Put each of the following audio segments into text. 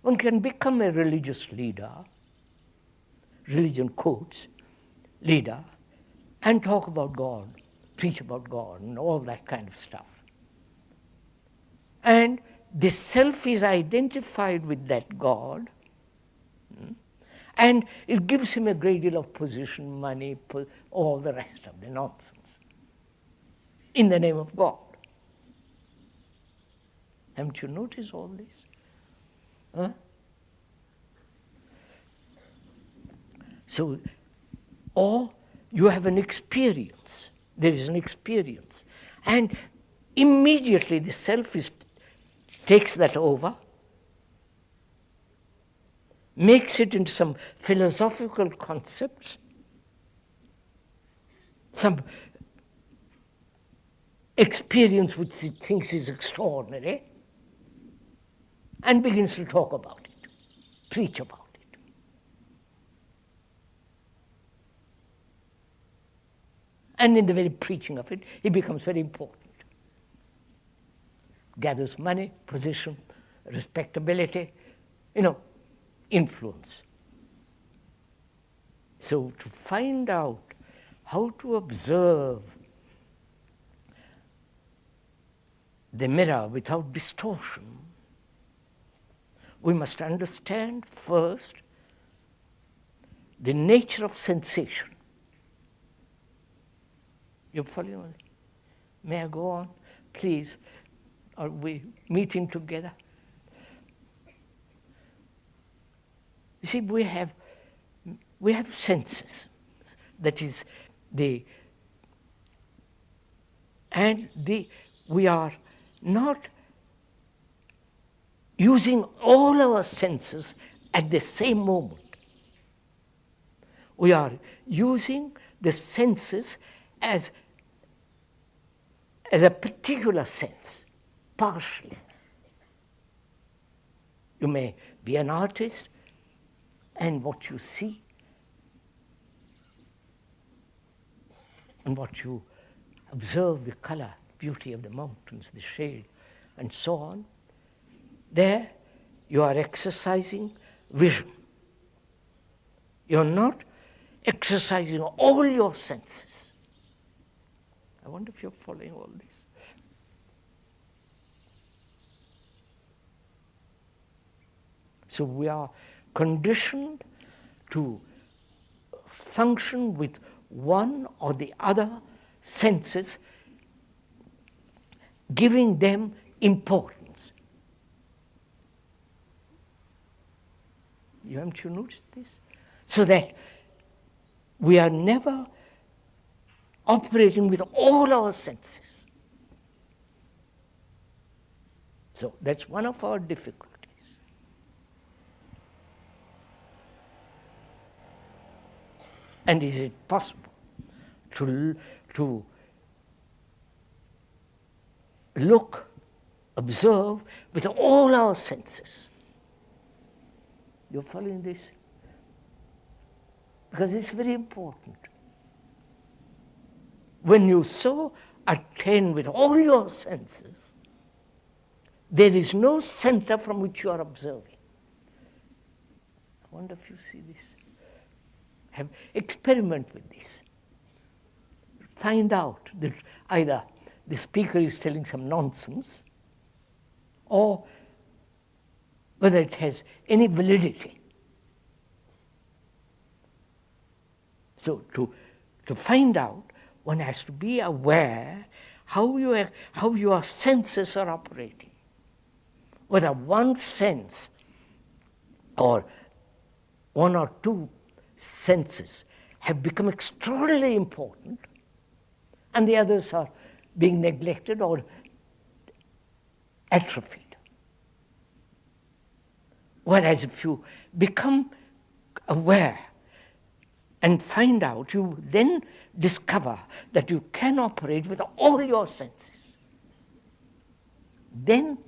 One can become a religious leader, religion quotes, leader, and talk about God, preach about God, and all that kind of stuff. And the self is identified with that God, and it gives him a great deal of position, money, all the rest of the nonsense, in the name of God. Haven't you noticed all this? Huh? So, or you have an experience. There is an experience. And immediately the self takes that over, makes it into some philosophical concepts, some experience which it thinks is extraordinary, and begins to talk about it, preach about it. And in the very preaching of it, it becomes very important. Gathers money, position, respectability, influence. So to find out how to observe the mirror without distortion, we must understand first the nature of sensation. You're following me? May I go on? Please. Are we meeting together? You see, we have senses. That is we are not using all our senses at the same moment. We are using the senses as a particular sense, partially. You may be an artist, and what you see and what you observe, the color, beauty of the mountains, the shade, and so on, there you are exercising vision. You're not exercising all your senses. I wonder if you're following all this. So we are conditioned to function with one or the other senses, giving them importance. Haven't you noticed this? So that we are never operating with all our senses. So that's one of our difficulties. And is it possible to look, observe with all our senses? You're following this? Because it's very important. When you so attend with all your senses, there is no center from which you are observing. I wonder if you see this. Experiment with this. Find out that either the speaker is telling some nonsense or whether it has any validity. So to find out, one has to be aware how your senses are operating. Whether one sense or one or two senses have become extraordinarily important and the others are being neglected or atrophied. Whereas if you become aware and find out, you then discover that you can operate with all your senses. Then,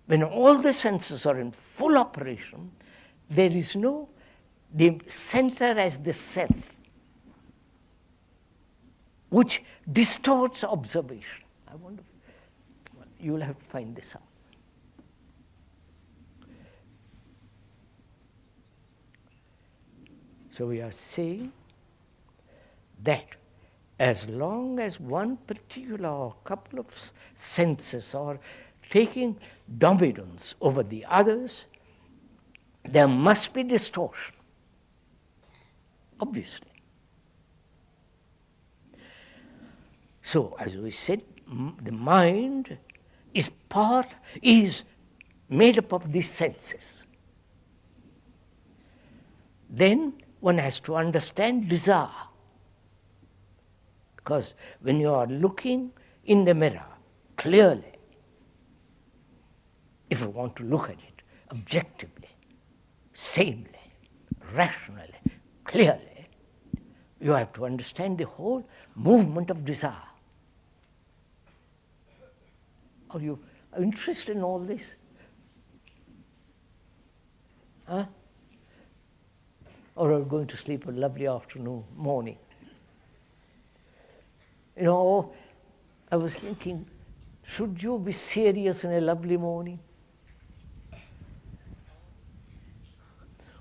when all the senses are in full operation, there is no the center as the self, which distorts observation. I wonder, you will have to find this out. So we are saying that as long as one particular or couple of senses are taking dominance over the others, there must be distortion, obviously. So, as we said, the mind is made up of these senses. Then one has to understand desire. Because when you are looking in the mirror clearly, if you want to look at it objectively, sanely, rationally, clearly, you have to understand the whole movement of desire. Are you interested in all this? Huh? Or are you going to sleep a lovely morning? You know, I was thinking, should you be serious in a lovely morning?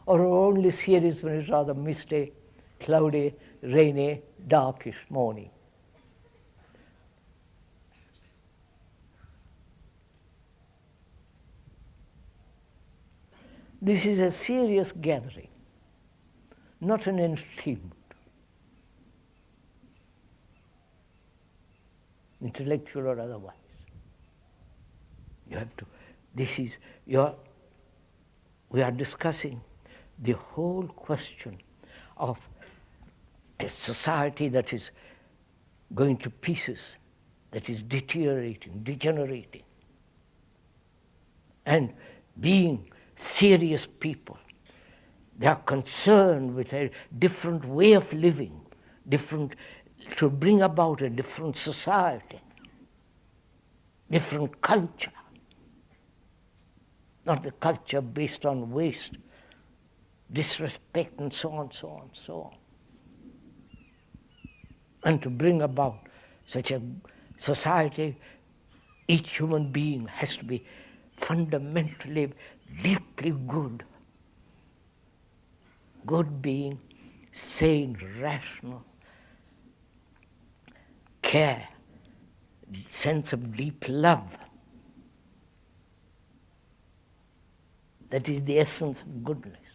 Or only serious when it's rather misty, cloudy, rainy, darkish morning? This is a serious gathering, not an entertainment, intellectual or otherwise. You have to, we are discussing the whole question of a society that is going to pieces, that is deteriorating, degenerating, and being serious people. They are concerned with a different way of living, to bring about a different society, different culture, not the culture based on waste, disrespect, and so on, so on, so on. And to bring about such a society, each human being has to be fundamentally, deeply good. Good being sane, rational, care, sense of deep love. That is the essence of goodness.